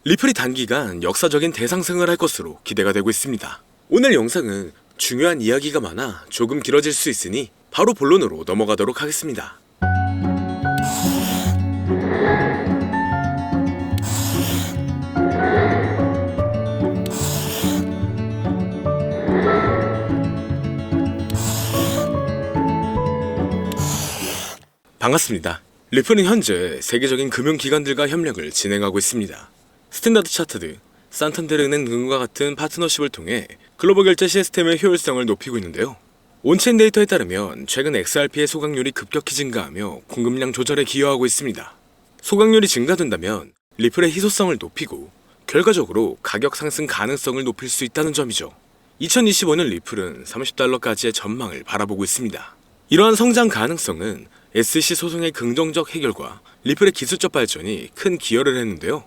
리플이 단기간 역사적인 대상승을 할 것으로 기대가 되고 있습니다. 오늘 영상은 중요한 이야기가 많아 조금 길어질 수 있으니 바로 본론으로 넘어가도록 하겠습니다. 반갑습니다. 리플은 현재 세계적인 금융기관들과 협력을 진행하고 있습니다. 스탠다드 차터드, 산탄데르 은행 등과 같은 파트너십을 통해 글로벌 결제 시스템의 효율성을 높이고 있는데요. 온체인 데이터에 따르면 최근 XRP의 소각률이 급격히 증가하며 공급량 조절에 기여하고 있습니다. 소각률이 증가된다면 리플의 희소성을 높이고 결과적으로 가격 상승 가능성을 높일 수 있다는 점이죠. 2025년 리플은 $30까지의 전망을 바라보고 있습니다. 이러한 성장 가능성은 SEC 소송의 긍정적 해결과 리플의 기술적 발전이 큰 기여를 했는데요.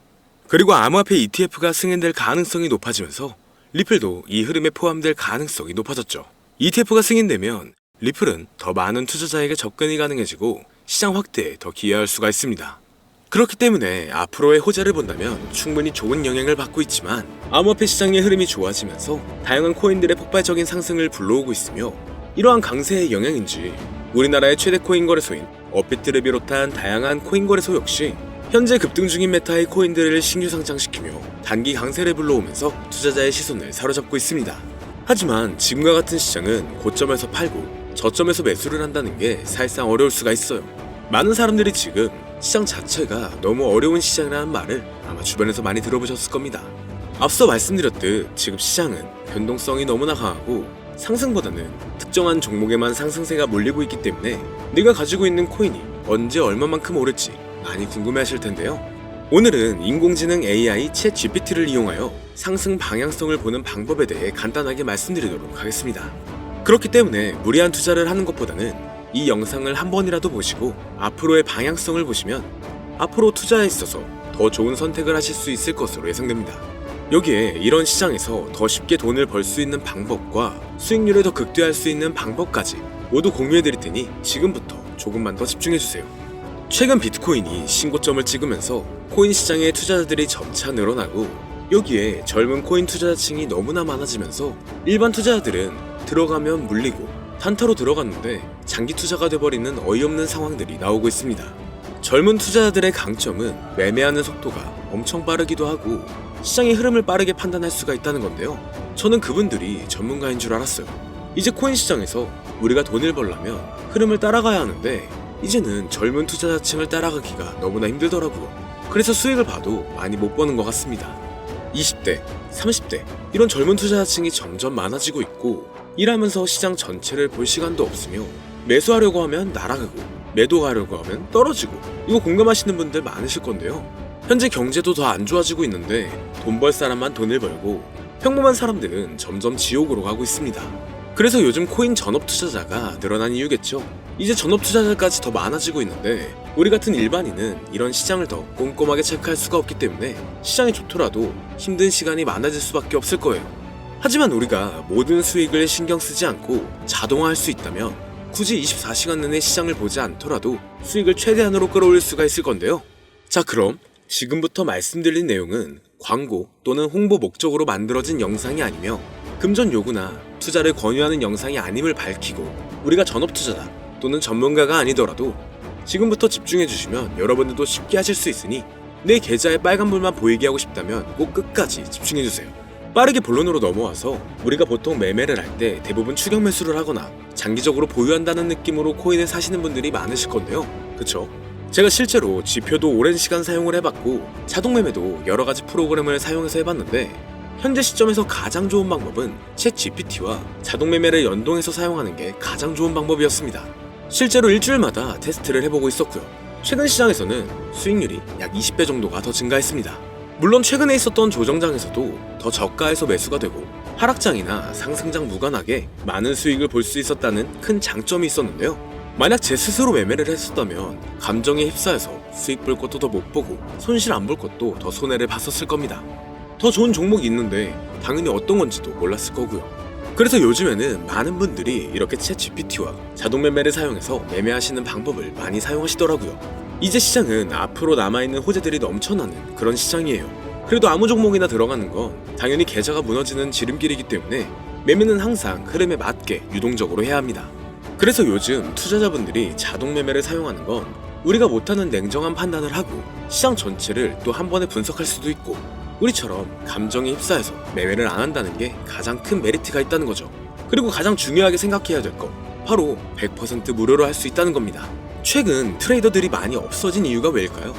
그리고 암호화폐 ETF가 승인될 가능성이 높아지면서 리플도 이 흐름에 포함될 가능성이 높아졌죠. ETF가 승인되면 리플은 더 많은 투자자에게 접근이 가능해지고 시장 확대에 더 기여할 수가 있습니다. 그렇기 때문에 앞으로의 호재를 본다면 충분히 좋은 영향을 받고 있지만 암호화폐 시장의 흐름이 좋아지면서 다양한 코인들의 폭발적인 상승을 불러오고 있으며 이러한 강세의 영향인지 우리나라의 최대 코인 거래소인 업비트를 비롯한 다양한 코인 거래소 역시 현재 급등 중인 메타의 코인들을 신규 상장시키며 단기 강세를 불러오면서 투자자의 시선을 사로잡고 있습니다. 하지만 지금과 같은 시장은 고점에서 팔고 저점에서 매수를 한다는 게 사실상 어려울 수가 있어요. 많은 사람들이 지금 시장 자체가 너무 어려운 시장이라는 말을 아마 주변에서 많이 들어보셨을 겁니다. 앞서 말씀드렸듯 지금 시장은 변동성이 너무나 강하고 상승보다는 특정한 종목에만 상승세가 몰리고 있기 때문에 내가 가지고 있는 코인이 언제 얼마만큼 오를지 많이 궁금해하실 텐데요. 오늘은 인공지능 AI 챗GPT를 이용하여 상승 방향성을 보는 방법에 대해 간단하게 말씀드리도록 하겠습니다. 그렇기 때문에 무리한 투자를 하는 것보다는 이 영상을 한 번이라도 보시고 앞으로의 방향성을 보시면 앞으로 투자에 있어서 더 좋은 선택을 하실 수 있을 것으로 예상됩니다. 여기에 이런 시장에서 더 쉽게 돈을 벌 수 있는 방법과 수익률을 더 극대화할 수 있는 방법까지 모두 공유해드릴 테니 지금부터 조금만 더 집중해주세요. 최근 비트코인이 신고점을 찍으면서 코인 시장의 투자자들이 점차 늘어나고 여기에 젊은 코인 투자자층이 너무나 많아지면서 일반 투자자들은 들어가면 물리고 단타로 들어갔는데 장기 투자가 돼버리는 어이없는 상황들이 나오고 있습니다. 젊은 투자자들의 강점은 매매하는 속도가 엄청 빠르기도 하고 시장의 흐름을 빠르게 판단할 수가 있다는 건데요. 저는 그분들이 전문가인 줄 알았어요. 이제 코인 시장에서 우리가 돈을 벌려면 흐름을 따라가야 하는데 이제는 젊은 투자자층을 따라가기가 너무나 힘들더라고요. 그래서 수익을 봐도 많이 못 버는 것 같습니다. 20대, 30대 이런 젊은 투자자층이 점점 많아지고 있고 일하면서 시장 전체를 볼 시간도 없으며 매수하려고 하면 날아가고 매도하려고 하면 떨어지고 이거 공감하시는 분들 많으실 건데요. 현재 경제도 더 안 좋아지고 있는데 돈 벌 사람만 돈을 벌고 평범한 사람들은 점점 지옥으로 가고 있습니다. 그래서 요즘 코인 전업 투자자가 늘어난 이유겠죠. 이제 전업 투자자까지 더 많아지고 있는데 우리 같은 일반인은 이런 시장을 더 꼼꼼하게 체크할 수가 없기 때문에 시장이 좋더라도 힘든 시간이 많아질 수밖에 없을 거예요. 하지만 우리가 모든 수익을 신경 쓰지 않고 자동화할 수 있다면 굳이 24시간 내내 시장을 보지 않더라도 수익을 최대한으로 끌어올릴 수가 있을 건데요. 자, 그럼 지금부터 말씀드린 내용은 광고 또는 홍보 목적으로 만들어진 영상이 아니며 금전 요구나 투자를 권유하는 영상이 아님을 밝히고 우리가 전업 투자자 또는 전문가가 아니더라도 지금부터 집중해주시면 여러분들도 쉽게 하실 수 있으니 내 계좌에 빨간불만 보이게 하고 싶다면 꼭 끝까지 집중해주세요. 빠르게 본론으로 넘어와서 우리가 보통 매매를 할 때 대부분 추격 매수를 하거나 장기적으로 보유한다는 느낌으로 코인을 사시는 분들이 많으실 건데요. 그쵸? 제가 실제로 지표도 오랜 시간 사용을 해봤고 자동 매매도 여러가지 프로그램을 사용해서 해봤는데 현재 시점에서 가장 좋은 방법은 챗 GPT와 자동 매매를 연동해서 사용하는 게 가장 좋은 방법이었습니다. 실제로 일주일마다 테스트를 해보고 있었고요. 최근 시장에서는 수익률이 약 20배 정도가 더 증가했습니다. 물론 최근에 있었던 조정장에서도 더 저가에서 매수가 되고 하락장이나 상승장 무관하게 많은 수익을 볼 수 있었다는 큰 장점이 있었는데요. 만약 제 스스로 매매를 했었다면 감정에 휩싸여서 수익 볼 것도 더 못 보고 손실 안 볼 것도 더 손해를 봤었을 겁니다. 더 좋은 종목이 있는데 당연히 어떤 건지도 몰랐을 거고요. 그래서 요즘에는 많은 분들이 이렇게 챗 GPT와 자동 매매를 사용해서 매매하시는 방법을 많이 사용하시더라고요. 이제 시장은 앞으로 남아있는 호재들이 넘쳐나는 그런 시장이에요. 그래도 아무 종목이나 들어가는 건 당연히 계좌가 무너지는 지름길이기 때문에 매매는 항상 흐름에 맞게 유동적으로 해야 합니다. 그래서 요즘 투자자분들이 자동 매매를 사용하는 건 우리가 못하는 냉정한 판단을 하고 시장 전체를 또 한 번에 분석할 수도 있고, 우리처럼 감정에 휩싸여서 매매를 안 한다는 게 가장 큰 메리트가 있다는 거죠. 그리고 가장 중요하게 생각해야 될 거, 바로 100% 무료로 할 수 있다는 겁니다. 최근 트레이더들이 많이 없어진 이유가 왜일까요?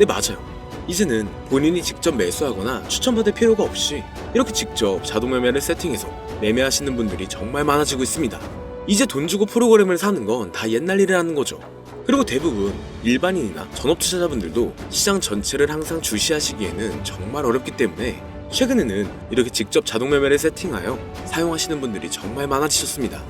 네, 맞아요. 이제는 본인이 직접 매수하거나 추천받을 필요가 없이 이렇게 직접 자동 매매를 세팅해서 매매하시는 분들이 정말 많아지고 있습니다. 이제 돈 주고 프로그램을 사는 건 다 옛날 일이라는 거죠. 그리고 대부분 일반인이나 전업 투자자분들도 시장 전체를 항상 주시하시기에는 정말 어렵기 때문에 최근에는 이렇게 직접 자동 매매를 세팅하여 사용하시는 분들이 정말 많아지셨습니다.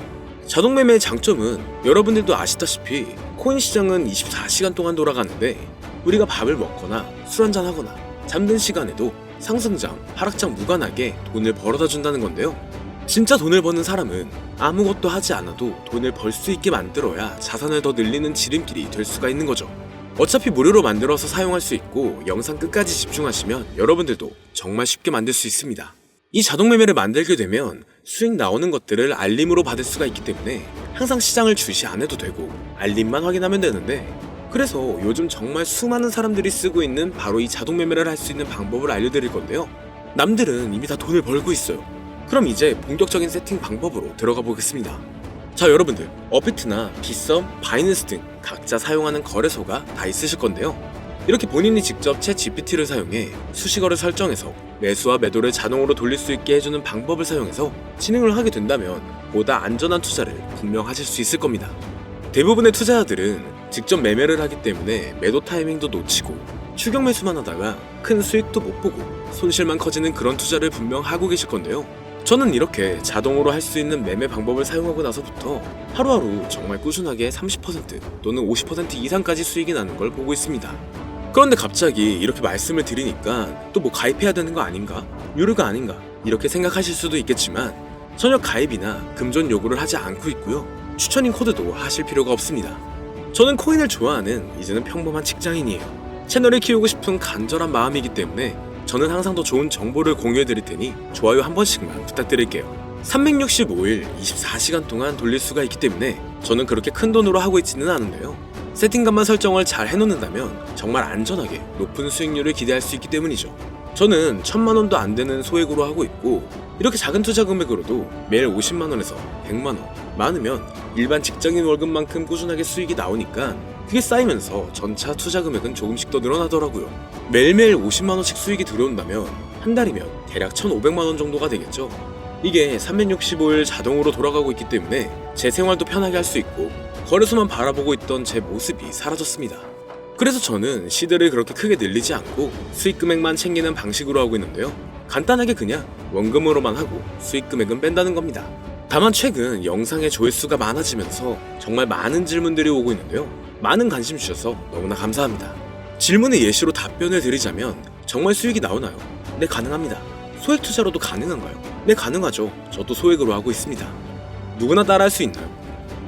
자동 매매의 장점은 여러분들도 아시다시피 코인 시장은 24시간 동안 돌아가는데, 우리가 밥을 먹거나 술 한잔 하거나 잠든 시간에도 상승장, 하락장 무관하게 돈을 벌어다 준다는 건데요. 진짜 돈을 버는 사람은 아무것도 하지 않아도 돈을 벌 수 있게 만들어야 자산을 더 늘리는 지름길이 될 수가 있는 거죠. 어차피 무료로 만들어서 사용할 수 있고 영상 끝까지 집중하시면 여러분들도 정말 쉽게 만들 수 있습니다. 이 자동 매매를 만들게 되면 수익 나오는 것들을 알림으로 받을 수가 있기 때문에 항상 시장을 주시 안 해도 되고 알림만 확인하면 되는데, 그래서 요즘 정말 수많은 사람들이 쓰고 있는 바로 이 자동 매매를 할 수 있는 방법을 알려드릴 건데요. 남들은 이미 다 돈을 벌고 있어요. 그럼 이제 본격적인 세팅 방법으로 들어가 보겠습니다. 자, 여러분들, 업비트나 빗썸, 바이낸스 등 각자 사용하는 거래소가 다 있으실 건데요. 이렇게 본인이 직접 챗 GPT를 사용해 수식어를 설정해서 매수와 매도를 자동으로 돌릴 수 있게 해주는 방법을 사용해서 진행을 하게 된다면 보다 안전한 투자를 분명 하실 수 있을 겁니다. 대부분의 투자자들은 직접 매매를 하기 때문에 매도 타이밍도 놓치고 추격 매수만 하다가 큰 수익도 못 보고 손실만 커지는 그런 투자를 분명 하고 계실 건데요. 저는 이렇게 자동으로 할 수 있는 매매 방법을 사용하고 나서부터 하루하루 정말 꾸준하게 30% 또는 50% 이상까지 수익이 나는 걸 보고 있습니다. 그런데 갑자기 이렇게 말씀을 드리니까 또 뭐 가입해야 되는 거 아닌가? 유료가 아닌가? 이렇게 생각하실 수도 있겠지만 전혀 가입이나 금전 요구를 하지 않고 있고요. 추천인 코드도 하실 필요가 없습니다. 저는 코인을 좋아하는 이제는 평범한 직장인이에요. 채널을 키우고 싶은 간절한 마음이기 때문에 저는 항상 더 좋은 정보를 공유해 드릴 테니 좋아요 한 번씩만 부탁드릴게요. 365일 24시간 동안 돌릴 수가 있기 때문에 저는 그렇게 큰 돈으로 하고 있지는 않은데요. 세팅값만 설정을 잘 해놓는다면 정말 안전하게 높은 수익률을 기대할 수 있기 때문이죠. 저는 1000만원도 안 되는 소액으로 하고 있고, 이렇게 작은 투자 금액으로도 매일 50만원에서 100만원, 많으면 일반 직장인 월급만큼 꾸준하게 수익이 나오니까 그게 쌓이면서 전차 투자 금액은 조금씩 더 늘어나더라고요. 매일매일 50만원씩 수익이 들어온다면 한 달이면 대략 1500만원 정도가 되겠죠. 이게 365일 자동으로 돌아가고 있기 때문에 제 생활도 편하게 할 수 있고 거래소만 바라보고 있던 제 모습이 사라졌습니다. 그래서 저는 시드를 그렇게 크게 늘리지 않고 수익 금액만 챙기는 방식으로 하고 있는데요. 간단하게 그냥 원금으로만 하고 수익 금액은 뺀다는 겁니다. 다만 최근 영상의 조회수가 많아지면서 정말 많은 질문들이 오고 있는데요. 많은 관심 주셔서 너무나 감사합니다. 질문의 예시로 답변을 드리자면 정말 수익이 나오나요? 네, 가능합니다. 소액 투자로도 가능한가요? 네, 가능하죠. 저도 소액으로 하고 있습니다. 누구나 따라할 수 있나요?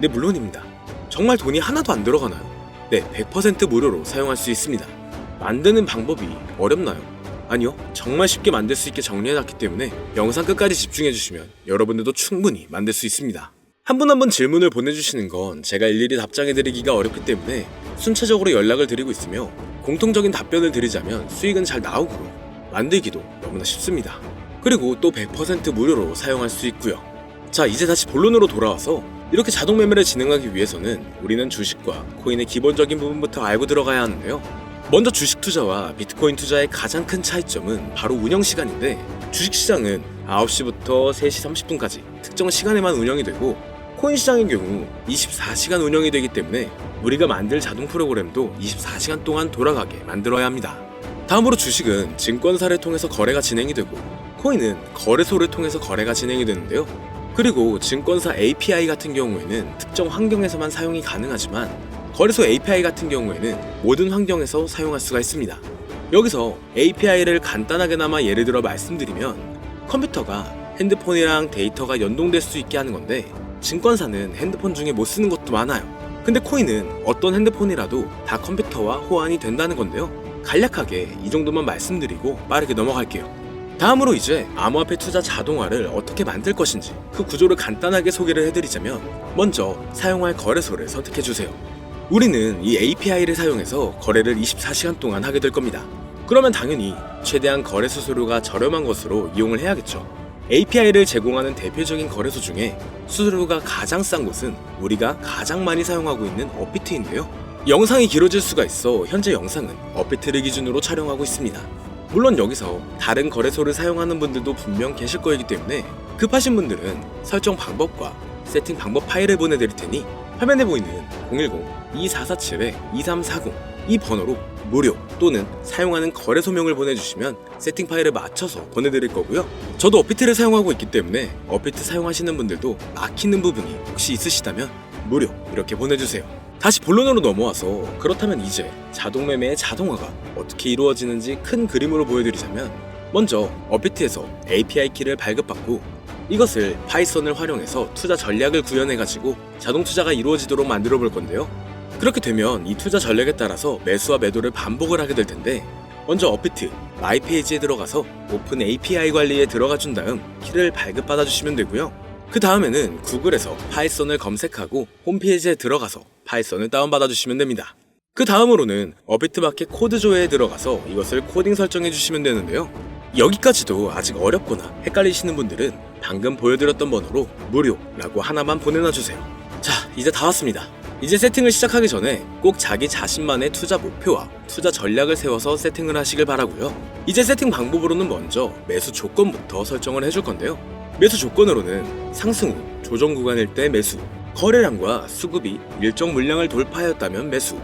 네, 물론입니다. 정말 돈이 하나도 안 들어가나요? 네, 100% 무료로 사용할 수 있습니다. 만드는 방법이 어렵나요? 아니요, 정말 쉽게 만들 수 있게 정리해놨기 때문에 영상 끝까지 집중해주시면 여러분들도 충분히 만들 수 있습니다. 한 분 한 분 질문을 보내주시는 건 제가 일일이 답장해드리기가 어렵기 때문에 순차적으로 연락을 드리고 있으며, 공통적인 답변을 드리자면 수익은 잘 나오고요. 만들기도 너무나 쉽습니다. 그리고 또 100% 무료로 사용할 수 있고요. 자, 이제 다시 본론으로 돌아와서 이렇게 자동 매매를 진행하기 위해서는 우리는 주식과 코인의 기본적인 부분부터 알고 들어가야 하는데요. 먼저 주식 투자와 비트코인 투자의 가장 큰 차이점은 바로 운영 시간인데, 주식시장은 9시부터 3시 30분까지 특정 시간에만 운영이 되고, 코인 시장의 경우 24시간 운영이 되기 때문에 우리가 만들 자동 프로그램도 24시간 동안 돌아가게 만들어야 합니다. 다음으로 주식은 증권사를 통해서 거래가 진행이 되고, 코인은 거래소를 통해서 거래가 진행이 되는데요. 그리고 증권사 API 같은 경우에는 특정 환경에서만 사용이 가능하지만 거래소 API 같은 경우에는 모든 환경에서 사용할 수가 있습니다. 여기서 API를 간단하게나마 예를 들어 말씀드리면, 컴퓨터가 핸드폰이랑 데이터가 연동될 수 있게 하는 건데, 증권사는 핸드폰 중에 못 쓰는 것도 많아요. 근데 코인은 어떤 핸드폰이라도 다 컴퓨터와 호환이 된다는 건데요. 간략하게 이 정도만 말씀드리고 빠르게 넘어갈게요. 다음으로 이제 암호화폐 투자 자동화를 어떻게 만들 것인지 그 구조를 간단하게 소개를 해드리자면, 먼저 사용할 거래소를 선택해주세요. 우리는 이 API를 사용해서 거래를 24시간 동안 하게 될 겁니다. 그러면 당연히 최대한 거래 수수료가 저렴한 것으로 이용을 해야겠죠. API를 제공하는 대표적인 거래소 중에 수수료가 가장 싼 곳은 우리가 가장 많이 사용하고 있는 업비트인데요. 영상이 길어질 수가 있어 현재 영상은 업비트를 기준으로 촬영하고 있습니다. 물론 여기서 다른 거래소를 사용하는 분들도 분명 계실 거이기 때문에 급하신 분들은 설정 방법과 세팅 방법 파일을 보내드릴 테니 화면에 보이는 010-2447-2340 이 번호로 무료 또는 사용하는 거래소명을 보내주시면 세팅 파일을 맞춰서 보내드릴 거고요. 저도 업비트를 사용하고 있기 때문에 업비트 사용하시는 분들도 막히는 부분이 혹시 있으시다면 무료 이렇게 보내주세요. 다시 본론으로 넘어와서, 그렇다면 이제 자동매매의 자동화가 어떻게 이루어지는지 큰 그림으로 보여드리자면, 먼저 업비트에서 API 키를 발급받고 이것을 파이썬을 활용해서 투자 전략을 구현해가지고 자동 투자가 이루어지도록 만들어 볼 건데요. 그렇게 되면 이 투자 전략에 따라서 매수와 매도를 반복을 하게 될 텐데, 먼저 업비트 마이 페이지에 들어가서 오픈 API 관리에 들어가 준 다음 키를 발급받아 주시면 되고요. 그 다음에는 구글에서 파이썬을 검색하고 홈페이지에 들어가서 파이썬을 다운받아 주시면 됩니다. 그 다음으로는 업비트 마켓 코드 조회에 들어가서 이것을 코딩 설정해 주시면 되는데요. 여기까지도 아직 어렵거나 헷갈리시는 분들은 방금 보여드렸던 번호로 무료라고 하나만 보내놔 주세요. 자, 이제 다 왔습니다. 이제 세팅을 시작하기 전에 꼭 자기 자신만의 투자 목표와 투자 전략을 세워서 세팅을 하시길 바라고요. 이제 세팅 방법으로는 먼저 매수 조건부터 설정을 해줄 건데요. 매수 조건으로는 상승 후 조정 구간일 때 매수, 거래량과 수급이 일정 물량을 돌파하였다면 매수,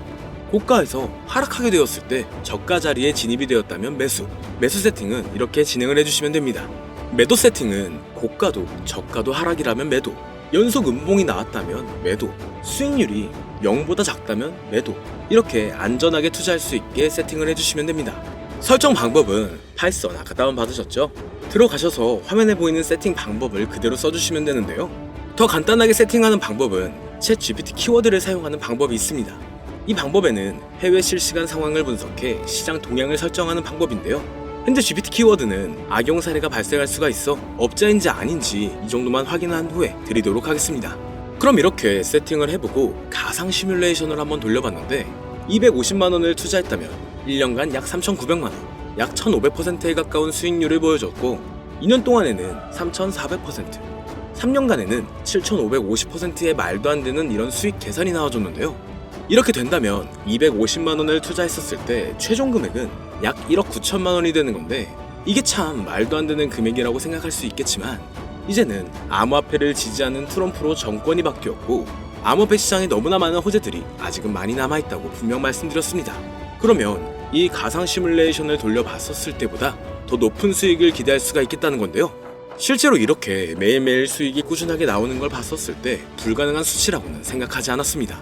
고가에서 하락하게 되었을 때 저가 자리에 진입이 되었다면 매수, 매수 세팅은 이렇게 진행을 해주시면 됩니다. 매도 세팅은 고가도 저가도 하락이라면 매도, 연속 음봉이 나왔다면 매도, 수익률이 0보다 작다면 매도, 이렇게 안전하게 투자할 수 있게 세팅을 해주시면 됩니다. 설정 방법은 파이썬 아까 다운받으셨죠? 들어가셔서 화면에 보이는 세팅 방법을 그대로 써주시면 되는데요. 더 간단하게 세팅하는 방법은 챗 GPT 키워드를 사용하는 방법이 있습니다. 이 방법에는 해외 실시간 상황을 분석해 시장 동향을 설정하는 방법인데요. 현재 GPT 키워드는 악용 사례가 발생할 수가 있어 업자인지 아닌지 이 정도만 확인한 후에 드리도록 하겠습니다. 그럼 이렇게 세팅을 해보고 가상 시뮬레이션을 한번 돌려봤는데, 250만원을 투자했다면 1년간 약 3,900만원, 약 1,500%에 가까운 수익률을 보여줬고, 2년 동안에는 3,400%, 3년간에는 7,550%의 말도 안 되는 이런 수익 계산이 나와줬는데요. 이렇게 된다면 250만원을 투자했었을 때 최종 금액은 약 1억 9천만원이 되는 건데, 이게 참 말도 안 되는 금액이라고 생각할 수 있겠지만, 이제는 암호화폐를 지지하는 트럼프로 정권이 바뀌었고 암호화폐 시장에 너무나 많은 호재들이 아직은 많이 남아있다고 분명 말씀드렸습니다. 그러면 이 가상 시뮬레이션을 돌려봤었을 때보다 더 높은 수익을 기대할 수가 있겠다는 건데요. 실제로 이렇게 매일매일 수익이 꾸준하게 나오는 걸 봤었을 때 불가능한 수치라고는 생각하지 않았습니다.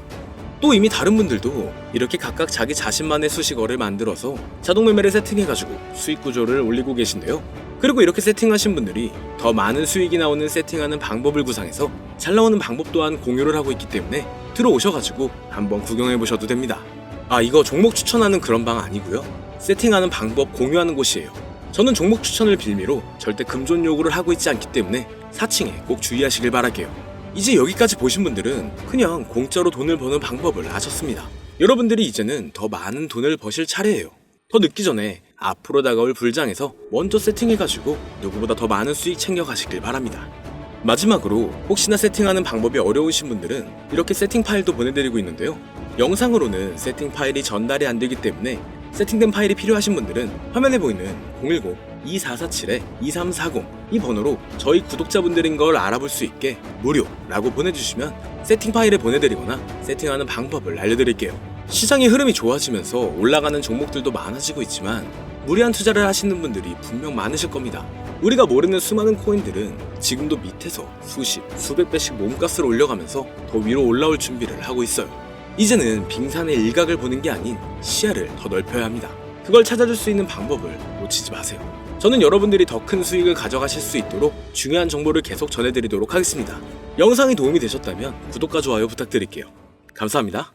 또 이미 다른 분들도 이렇게 각각 자기 자신만의 수식어를 만들어서 자동 매매를 세팅해가지고 수익 구조를 올리고 계신데요. 그리고 이렇게 세팅하신 분들이 더 많은 수익이 나오는 세팅하는 방법을 구상해서 잘 나오는 방법 또한 공유를 하고 있기 때문에 들어오셔가지고 한번 구경해보셔도 됩니다. 아, 이거 종목 추천하는 그런 방 아니고요. 세팅하는 방법 공유하는 곳이에요. 저는 종목 추천을 빌미로 절대 금전 요구를 하고 있지 않기 때문에 사칭에 꼭 주의하시길 바랄게요. 이제 여기까지 보신 분들은 그냥 공짜로 돈을 버는 방법을 아셨습니다. 여러분들이 이제는 더 많은 돈을 버실 차례예요. 더 늦기 전에 앞으로 다가올 불장에서 먼저 세팅해가지고 누구보다 더 많은 수익 챙겨가시길 바랍니다. 마지막으로 혹시나 세팅하는 방법이 어려우신 분들은 이렇게 세팅 파일도 보내드리고 있는데요. 영상으로는 세팅 파일이 전달이 안 되기 때문에 세팅된 파일이 필요하신 분들은 화면에 보이는 010-2447-2340 이 번호로 저희 구독자분들인 걸 알아볼 수 있게 무료라고 보내주시면 세팅 파일을 보내드리거나 세팅하는 방법을 알려드릴게요. 시장의 흐름이 좋아지면서 올라가는 종목들도 많아지고 있지만 무리한 투자를 하시는 분들이 분명 많으실 겁니다. 우리가 모르는 수많은 코인들은 지금도 밑에서 수십, 수백 배씩 몸값을 올려가면서 더 위로 올라올 준비를 하고 있어요. 이제는 빙산의 일각을 보는 게 아닌 시야를 더 넓혀야 합니다. 그걸 찾아줄 수 있는 방법을 놓치지 마세요. 저는 여러분들이 더 큰 수익을 가져가실 수 있도록 중요한 정보를 계속 전해드리도록 하겠습니다. 영상이 도움이 되셨다면 구독과 좋아요 부탁드릴게요. 감사합니다.